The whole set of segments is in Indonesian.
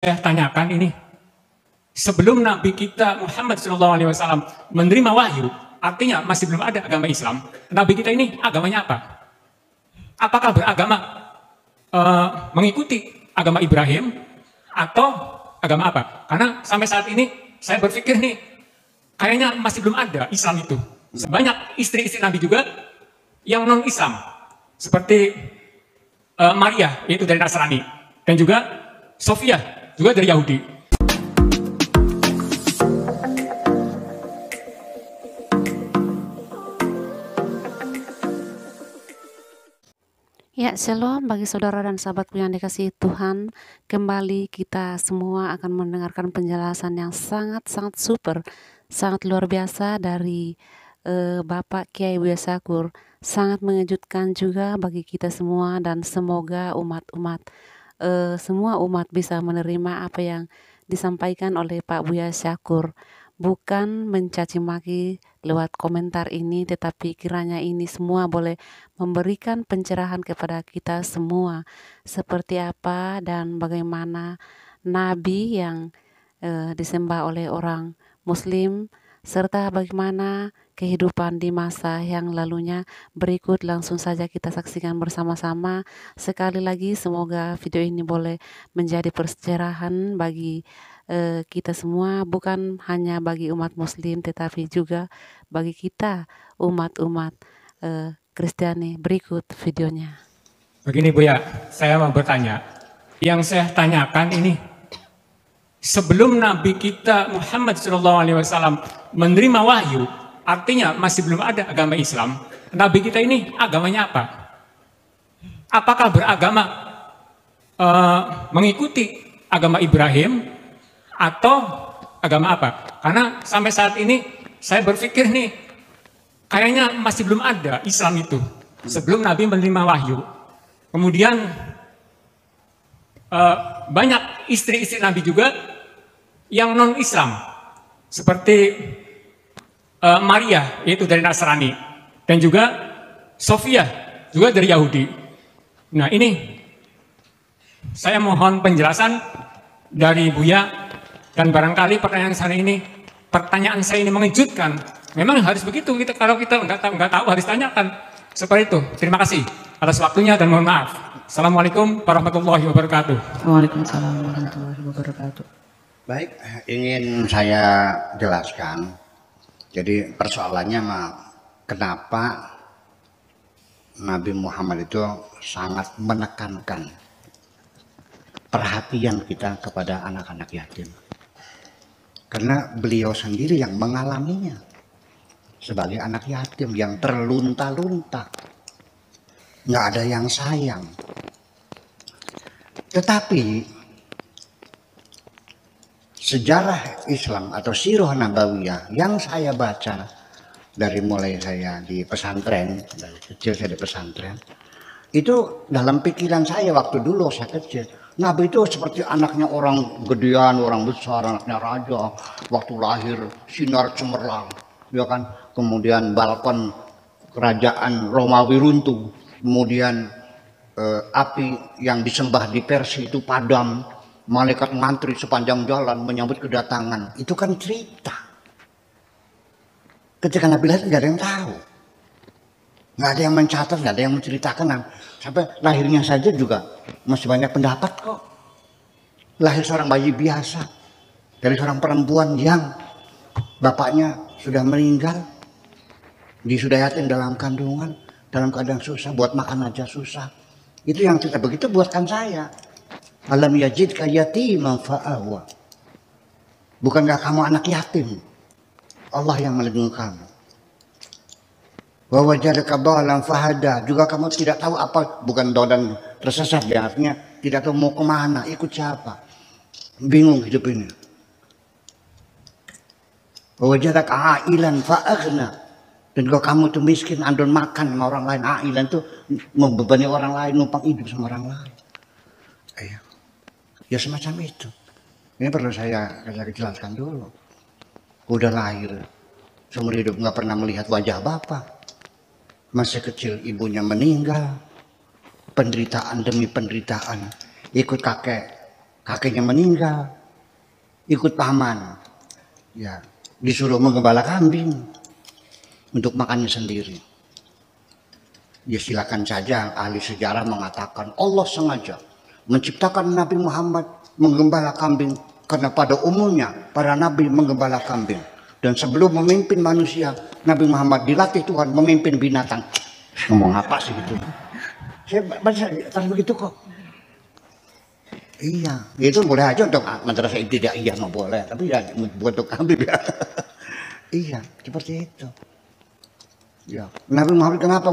Saya tanyakan ini, sebelum Nabi kita Muhammad SAW menerima wahyu, artinya masih belum ada agama Islam. Nabi kita ini agamanya apa? Apakah beragama mengikuti agama Ibrahim atau agama apa? Karena sampai saat ini saya berpikir nih, kayaknya masih belum ada Islam itu. Banyak istri-istri Nabi juga yang non-Islam, seperti Maria, yaitu dari Nasrani, dan juga Sofia, juga dari Yahudi. Ya, shalom bagi saudara dan sahabatku yang dikasihi Tuhan. Kembali kita semua akan mendengarkan penjelasan yang sangat super, sangat luar biasa dari Bapak Kiai Buya Syakur. Sangat mengejutkan juga bagi kita semua, dan semoga semua umat bisa menerima apa yang disampaikan oleh Pak Buya Syakur. Bukan mencaci maki lewat komentar ini, tetapi kiranya ini semua boleh memberikan pencerahan kepada kita semua, seperti apa dan bagaimana Nabi yang disembah oleh orang Muslim, serta bagaimana kehidupan di masa yang lalunya. Berikut langsung saja kita saksikan bersama-sama. Sekali lagi semoga video ini boleh menjadi pencerahan bagi kita semua, bukan hanya bagi umat Muslim tetapi juga bagi kita umat-umat Kristiani. Berikut videonya. Begini Buya, saya mau bertanya. Yang saya tanyakan ini, sebelum Nabi kita Muhammad SAW menerima wahyu, artinya masih belum ada agama Islam. Nabi kita ini agamanya apa? Apakah beragama mengikuti agama Ibrahim atau agama apa? Karena sampai saat ini saya berpikir nih, kayaknya masih belum ada Islam itu sebelum Nabi menerima wahyu. Kemudian banyak istri-istri Nabi juga yang non-Islam, seperti Maria, yaitu dari Nasrani, dan juga Sofia, juga dari Yahudi. Nah, ini saya mohon penjelasan dari Buya, dan barangkali pertanyaan saya ini mengejutkan. Memang harus begitu, kalau kita nggak tahu harus tanyakan seperti itu. Terima kasih atas waktunya dan mohon maaf. Assalamualaikum warahmatullahi wabarakatuh. Waalaikumsalam warahmatullahi wabarakatuh. Baik, ingin saya jelaskan. Jadi persoalannya kenapa Nabi Muhammad itu sangat menekankan perhatian kita kepada anak-anak yatim. Karena beliau sendiri yang mengalaminya sebagai anak yatim yang terlunta-lunta. Nggak ada yang sayang. Tetapi sejarah Islam atau sirah nabawiyah yang saya baca dari mulai saya di pesantren, dari kecil saya di pesantren, itu dalam pikiran saya waktu dulu saya kecil, Nabi itu seperti anaknya orang gedean, orang besar, anaknya raja. Waktu lahir sinar cemerlang, ya kan. Kemudian balkon kerajaan Romawi runtuh. Kemudian api yang disembah di Persia itu padam. Malaikat mantri sepanjang jalan menyambut kedatangan. Itu kan cerita. Ketika Nabi lahir nggak ada yang tahu, nggak ada yang mencatat, nggak ada yang menceritakan. Sampai lahirnya saja juga masih banyak pendapat kok. Lahir seorang bayi biasa dari seorang perempuan yang bapaknya sudah meninggal, sudah yatim dalam kandungan, dalam keadaan susah, buat makan aja susah. Itu yang cerita begitu buatkan saya. Alam yajidka yatiman fa'awa. Bukankah kamu anak yatim? Allah yang melindungi kamu. Wa wajadaka dhalan fahada, juga kamu tidak tahu apa, bukan dodan tersesat ya, artinya tidak tahu mau kemana, ikut siapa, bingung hidup ini. Wa wajadaka ailan fa'aghna, dan juga kamu tuh miskin, andon makan sama orang lain. Ailan tuh membebani orang lain, numpang hidup sama orang lain. Ya semacam itu. Ini perlu saya jelaskan dulu. Udah lahir seumur hidup nggak pernah melihat wajah bapak. Masih kecil ibunya meninggal, penderitaan demi penderitaan, ikut kakek kakeknya meninggal, ikut paman, ya disuruh menggembala kambing untuk makannya sendiri. Ya silakan saja ahli sejarah mengatakan Allah sengaja menciptakan Nabi Muhammad menggembala kambing karena pada umumnya para nabi menggembala kambing. Dan sebelum memimpin manusia, Nabi Muhammad dilatih Tuhan memimpin binatang. Ngomong apa sih gitu? Saya baca atas begitu kok. Iya, itu boleh aja untuk madrasah tidak iya nggak boleh, tapi ya buat untuk kambing ya. Iya, seperti itu. Ya, Nabi Muhammad kenapa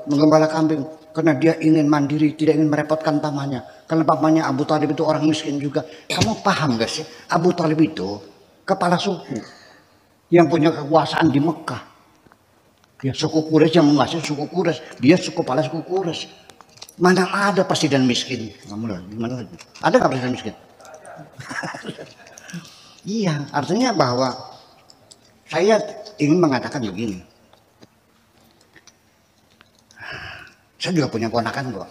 menggembala kambing? Karena dia ingin mandiri, tidak ingin merepotkan pamannya. Karena pamannya Abu Talib itu orang miskin juga. Kamu paham gak sih? Abu Talib itu kepala suku yang punya kekuasaan di Mekah. Ya, suku Quraisy yang menguasai suku Quraisy. Dia kepala suku Quraisy. Mana ada presiden miskin? Gimana? Ada nggak presiden miskin? Iya, artinya bahwa saya ingin mengatakan begini. Saya juga punya ponakan kok.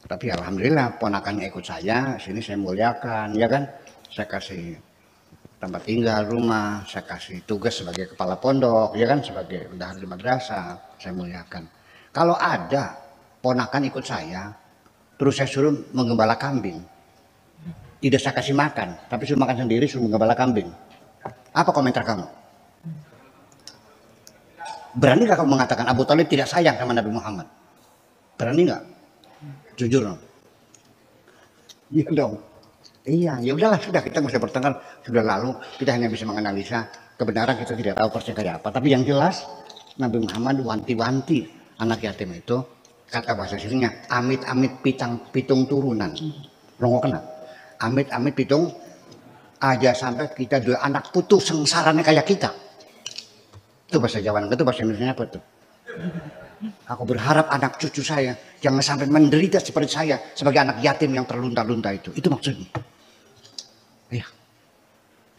Tapi alhamdulillah ponakannya ikut saya, sini saya muliakan, ya kan? Saya kasih tempat tinggal, rumah, saya kasih tugas sebagai kepala pondok, ya kan? Sebagai bendahara di madrasah, saya muliakan. Kalau ada ponakan ikut saya, terus saya suruh menggembala kambing, tidak saya kasih makan, tapi suruh makan sendiri, suruh menggembala kambing. Apa komentar kamu? Berani nggak kamu mengatakan Abu Talib tidak sayang sama Nabi Muhammad? Berani nggak? Jujur dong. Iya dong. Iya, ya udahlah, sudah kita nggak usah bertengkar, sudah lalu. Kita hanya bisa menganalisa kebenaran, kita tidak tahu persisnya kayak apa. Tapi yang jelas Nabi Muhammad wanti-wanti anak yatim itu, kata bahasa sininya amit-amit pitung turunan. Rongo kena. Amit-amit pitung aja sampai kita dua anak putus sengsaranya kayak kita. Itu bahasa Jawa, itu bahasa Indonesia apa tuh? Aku berharap anak cucu saya jangan sampai menderita seperti saya sebagai anak yatim yang terlunta-lunta itu. Itu maksudnya. Ya.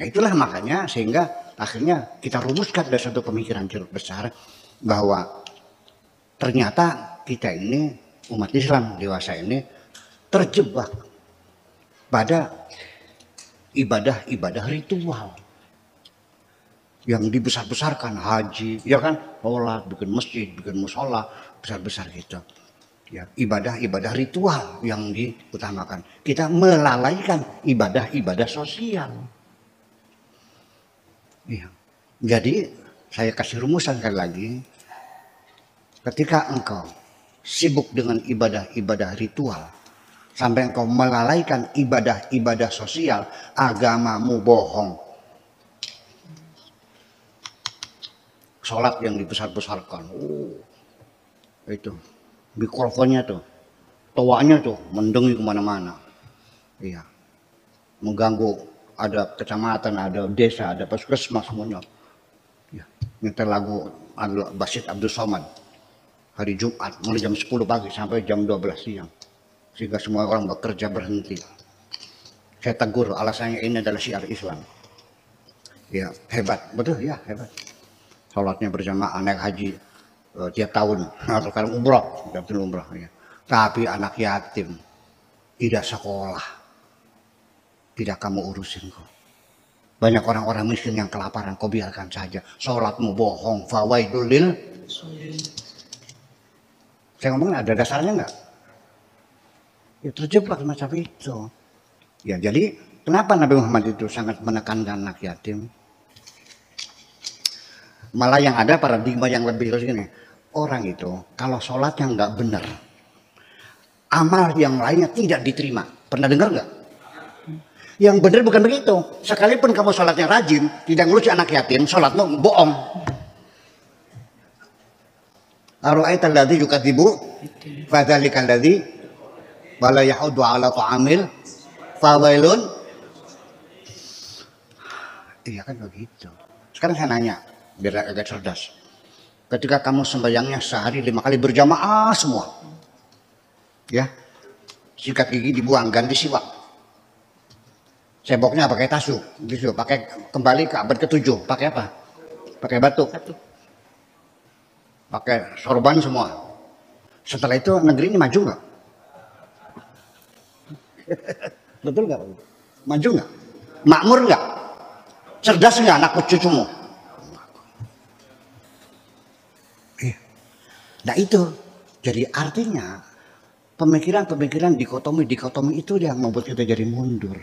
Nah itulah makanya sehingga akhirnya kita rumuskan dari satu pemikiran besar bahwa ternyata kita ini umat Islam dewasa ini terjebak pada ibadah-ibadah ritual yang dibesar-besarkan, haji, ya kan, sholat, bikin masjid, bikin musola, besar-besar gitu. Ya, ibadah-ibadah ritual yang diutamakan. Kita melalaikan ibadah-ibadah sosial. Ya. Jadi saya kasih rumusan sekali lagi. Ketika engkau sibuk dengan ibadah-ibadah ritual, sampai engkau melalaikan ibadah-ibadah sosial, agamamu bohong. Sholat yang dibesar-besarkan, itu mikrofonnya tuh, toanya tuh mendengi kemana-mana, iya, mengganggu. Ada kecamatan, ada desa, ada puskesmas semuanya. Ya, nyetel lagu Basit Abdul Somad hari Jumat mulai jam 10 pagi sampai jam 12 siang, sehingga semua orang bekerja berhenti. Saya tegur, alasannya ini adalah syiar Islam. Ya hebat, betul ya hebat. Sholatnya berjamaah, naik haji tiap tahun, atau sekarang umroh, ya. Tapi anak yatim tidak sekolah, tidak kamu urusin kok. Banyak orang-orang miskin yang kelaparan, kau biarkan saja. Sholatmu bohong, fawaidul lil. Saya ngomong ada dasarnya nggak? Ya terjebak macam itu. Ya jadi kenapa Nabi Muhammad itu sangat menekankan anak yatim? Malah yang ada paradigma yang lebih gini, orang itu kalau sholatnya nggak benar, amal yang lainnya tidak diterima. Pernah dengar nggak? Yang benar bukan begitu. Sekalipun kamu sholatnya rajin, tidak ngurusi anak yatim, sholatmu bohong. Ara'aita alladzi yukadzibu fadzalika alladzi wala yahudu ala ta'amil fawailun. Iya kan begitu. Sekarang saya nanya biar agak cerdas. Ketika kamu sembahyangnya sehari 5 kali berjamaah semua, ya, sikat gigi dibuang, ganti siwak, ceboknya pakai tasu, gitu, pakai kembali ke abad ke-7, pakai apa? Pakai batu, pakai sorban semua. Setelah itu negeri ini maju nggak? Betul nggak? Maju nggak? Makmur nggak? Cerdas nggak anak cucumu? Iya. Nah itu, jadi artinya pemikiran-pemikiran dikotomi itu yang membuat kita jadi mundur.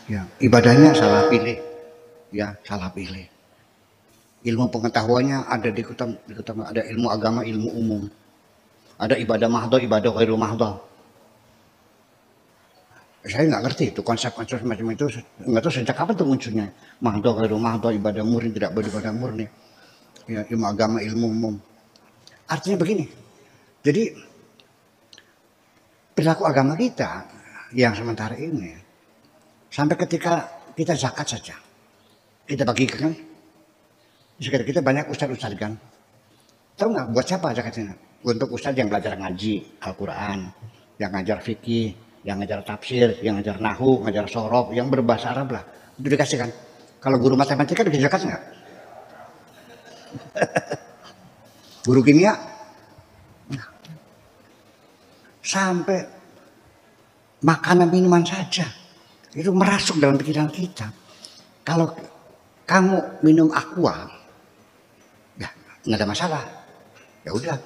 Ya, ibadahnya salah pilih, ya salah pilih. Ilmu pengetahuannya ada ada ilmu agama, ilmu umum. Ada ibadah mahdoh, ibadah ghairu mahdoh. Saya nggak ngerti itu konsep-konsep macam itu, nggak tahu sejak kapan tuh munculnya. Mahdoh ghairu mahdoh, ibadah murni, tidak beribadah murni. Ya, ilmu agama, ilmu umum. Artinya begini, jadi perilaku agama kita yang sementara ini, sampai ketika kita zakat saja, kita bagikan, sekitar kita banyak ustadz kan. Tahu nggak buat siapa zakatnya? Untuk ustadz yang belajar ngaji Al-Quran, yang ngajar fikih, yang ngajar tafsir, yang ngajar nahu, ngajar sorof, yang berbahasa Arab lah. Itu dikasihkan. Kalau guru matematika dikasih zakat nggak? Guru kimia? Nah. Sampai makanan minuman saja itu merasuk dalam pikiran kita. Kalau kamu minum aqua, ya nggak ada masalah, ya udah.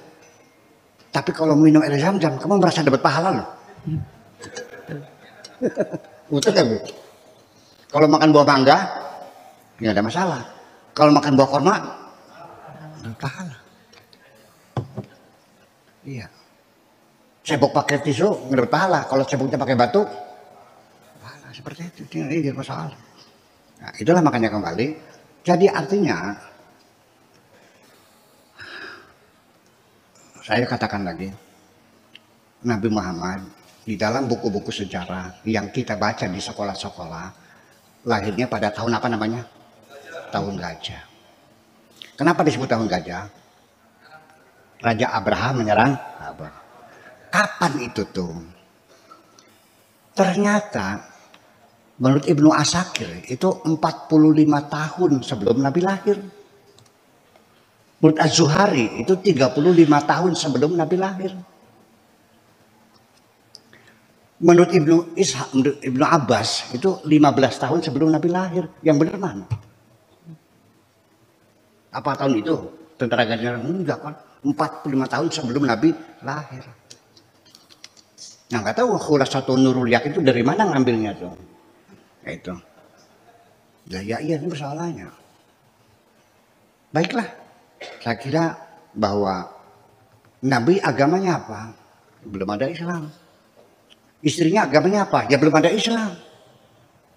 Tapi kalau minum air zam-zam, kamu merasa dapat pahala loh. Betul kan Bu? Kalau makan buah mangga, nggak ada masalah. Kalau makan buah kurma, dapat pahala. Iya. Cebok pakai tisu, nggak dapat pahala. Kalau ceboknya pakai batu, pahala. Seperti itu. Ini masalah. Nah, itulah makanya kembali. Jadi artinya, saya katakan lagi, Nabi Muhammad di dalam buku-buku sejarah yang kita baca di sekolah-sekolah, lahirnya pada tahun apa namanya? Tahun gajah. Kenapa disebut tahun gajah? Raja Abraham menyerang Abraham. Kapan itu tuh? Ternyata menurut Ibnu Asakir itu 45 tahun sebelum Nabi lahir. Menurut Az-Zuhari itu 35 tahun sebelum Nabi lahir. Menurut Ibnu Abbas itu 15 tahun sebelum Nabi lahir. Yang benar mana? Apa tahun itu? Tentara Gajah enggak kan? 45 tahun sebelum Nabi lahir. Nah nggak tahu Khulasatun Nurul Yaqin itu dari mana ngambilnya tuh? Ya itu. Ya iya itu persoalannya. Baiklah. Saya kira bahwa Nabi agamanya apa? Belum ada Islam. Istrinya agamanya apa? Ya belum ada Islam.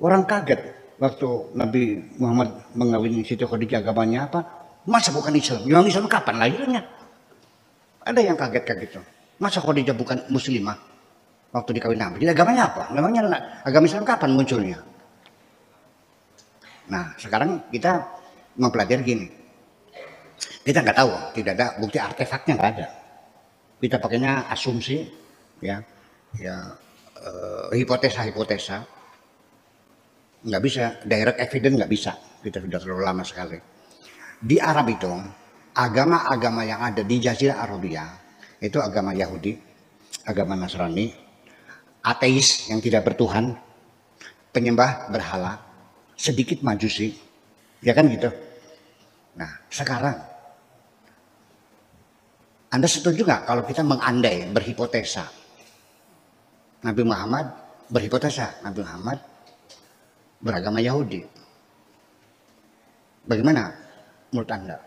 Orang kaget waktu Nabi Muhammad mengawini Siti Khadijah agamanya apa? Masa bukan Islam? Yang Islam kapan lahirnya? Ada yang kaget kayak gitu. Masa Khadijah bukan muslimah waktu dikawin Nabi? Jadi agamanya apa? Namanya agama Islam kapan munculnya? Nah sekarang kita mempelajari gini. Kita nggak tahu, tidak ada bukti artefaknya, nggak ada. Kita pakainya asumsi, ya hipotesa, nggak bisa, direct evidence nggak bisa. Kita sudah terlalu lama sekali. Di Arab itu, agama-agama yang ada di Jazirah Arabia itu agama Yahudi, agama Nasrani, ateis yang tidak bertuhan, penyembah berhala, sedikit majusi, ya kan gitu. Nah sekarang Anda setuju nggak kalau kita mengandai, berhipotesa? Nabi Muhammad berhipotesa, Nabi Muhammad beragama Yahudi. Bagaimana menurut Anda?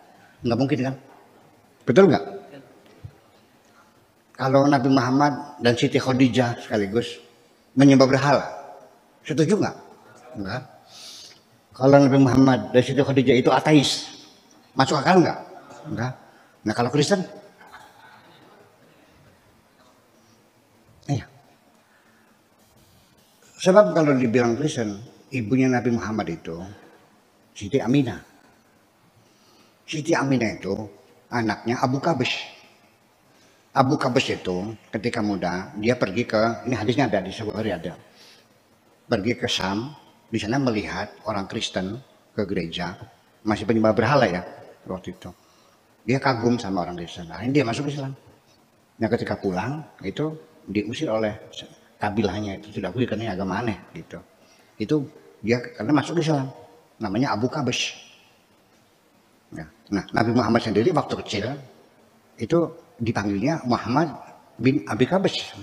Nggak mungkin kan? Betul nggak? Kalau Nabi Muhammad dan Siti Khadijah sekaligus menyembah berhala, setuju nggak? Enggak. Kalau Nabi Muhammad dan Siti Khadijah itu ateis, masuk akal nggak? Enggak. Nah kalau Kristen? Iya. Sebab kalau dibilang Kristen, ibunya Nabi Muhammad itu Siti Aminah. Siti Aminah itu anaknya Abu Qabs. Abu Qabs itu ketika muda dia pergi ke, ini hadisnya ada di sebuah hari ada, pergi ke Sam, di sana melihat orang Kristen ke gereja masih penyembah berhala ya waktu itu. Dia kagum sama orang Kristen, akhirnya dia masuk Islam. Nah ketika pulang itu diusir oleh kabilahnya itu sudah karena ini agama aneh gitu. Itu dia karena masuk Islam, namanya Abu Kabes. Ya. Nah, Nabi Muhammad sendiri waktu kecil itu dipanggilnya Muhammad bin Abi Kabes.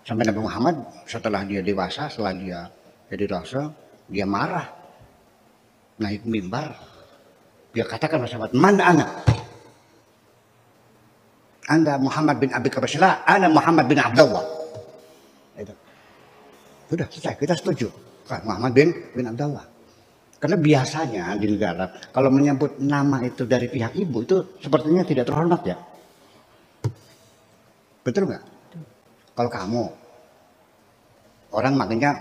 Sampai Nabi Muhammad setelah dia dewasa, setelah dia jadi rasul, dia marah, naik mimbar, dia katakan kepada sahabat, "Man ana? Anda Muhammad bin Abi Kabes, la ana Muhammad bin Abdullah." Itu. Sudah selesai, kita setuju. Muhammad bin Abdullah. Karena biasanya di negara kalau menyebut nama itu dari pihak ibu itu sepertinya tidak terhormat ya. Betul nggak? Kalau kamu orang makanya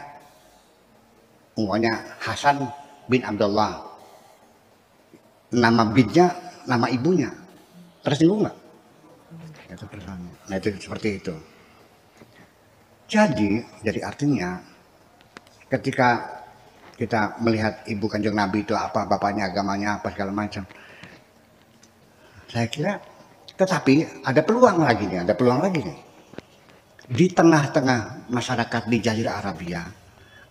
umumnya Hasan bin Abdullah, nama binnya nama ibunya, tersinggung nggak? Itu nah itu seperti itu. Jadi artinya ketika kita melihat ibu kanjeng Nabi itu apa, bapaknya agamanya apa segala macam, saya kira tetapi ada peluang lagi nih, di tengah-tengah masyarakat di Jazirah Arabia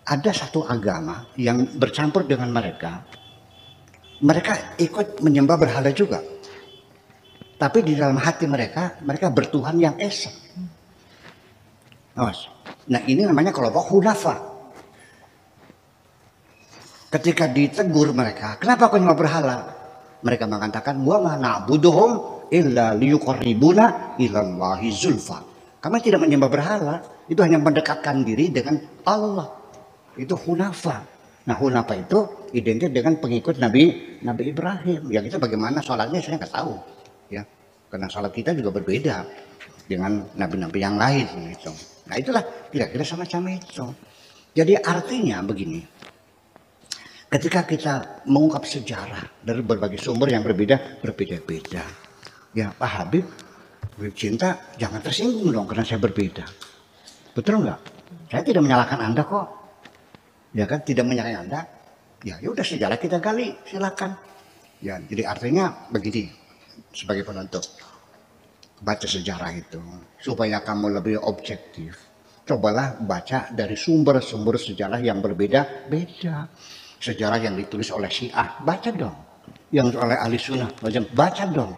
ada satu agama yang bercampur dengan mereka ikut menyembah berhala juga, tapi di dalam hati mereka bertuhan yang esa. Nah ini namanya kelompok Hunafa. Ketika ditegur mereka, kenapa kau nyembah berhala? Mereka mengatakan, wa ma na'buduhum illa liyuqarribuna ilallahi zulfa. Kami tidak menyembah berhala, itu hanya mendekatkan diri dengan Allah. Itu Hunafa. Nah Hunafa itu identik dengan pengikut Nabi Ibrahim. Yang itu bagaimana sholatnya saya nggak tahu, ya. Karena sholat kita juga berbeda dengan nabi-nabi yang lain gitu. Nah itulah kira-kira semacam itu. Jadi artinya begini. Ketika kita mengungkap sejarah dari berbagai sumber yang berbeda-beda, ya Pak Habib, cinta jangan tersinggung dong karena saya berbeda. Betul nggak? Saya tidak menyalahkan Anda kok, ya kan? Tidak menyalahkan Anda. Ya udah sejarah kita gali, silakan. Ya jadi artinya begini, sebagai penutup, baca sejarah itu supaya kamu lebih objektif. Cobalah baca dari sumber-sumber sejarah yang berbeda-beda. Sejarah yang ditulis oleh Syiah, baca dong. Yang oleh Ahli Sunnah, baca dong.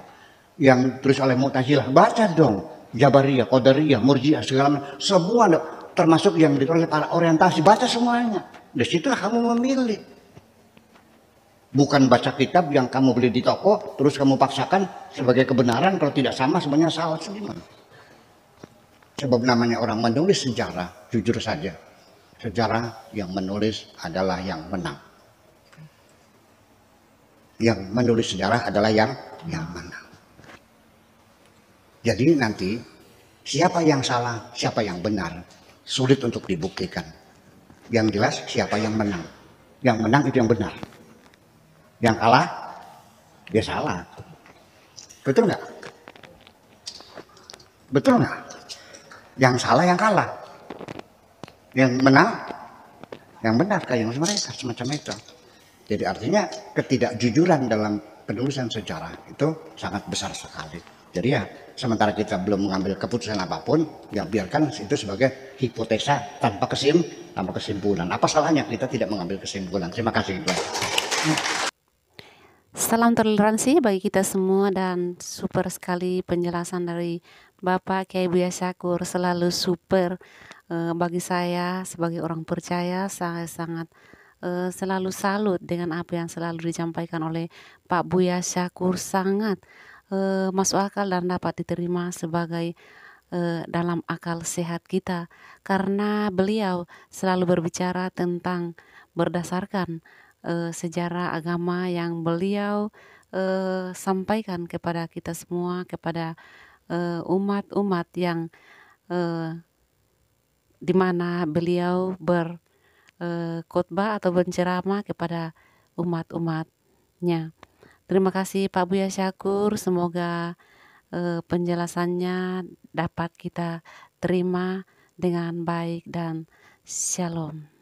Yang tulis oleh Mu'tazilah, baca dong. Jabariyah, Qadariyah, Murji'ah, segala macam. Semua termasuk yang ditulis oleh para orientasi, baca semuanya. Dari situlah kamu memilih. Bukan baca kitab yang kamu beli di toko, terus kamu paksakan sebagai kebenaran, kalau tidak sama semuanya salah. Gimana? Sebab namanya orang menulis sejarah, jujur saja. Sejarah yang menulis adalah yang menang. Yang menulis sejarah adalah yang menang. Jadi nanti siapa yang salah, siapa yang benar, sulit untuk dibuktikan. Yang jelas siapa yang menang. Yang menang itu yang benar. Yang kalah, dia salah. Betul nggak? Betul nggak? Yang salah yang kalah. Yang menang, yang benar kayak mereka semacam itu. Jadi artinya ketidakjujuran dalam penulisan sejarah itu sangat besar sekali. Jadi ya sementara kita belum mengambil keputusan apapun, ya biarkan itu sebagai hipotesa tanpa kesimpulan. Apa salahnya kita tidak mengambil kesimpulan? Terima kasih. Salam toleransi bagi kita semua dan super sekali penjelasan dari Bapak Kiai Buya Syakur, selalu super. Bagi saya sebagai orang percaya, saya sangat selalu salut dengan apa yang selalu disampaikan oleh Pak Buya Syakur, sangat masuk akal dan dapat diterima sebagai dalam akal sehat kita, karena beliau selalu berbicara tentang berdasarkan sejarah agama yang beliau sampaikan kepada kita semua, kepada umat-umat yang di mana beliau khotbah atau berceramah kepada umat-umatnya. Terima kasih Pak Buya Syakur, semoga penjelasannya dapat kita terima dengan baik dan shalom.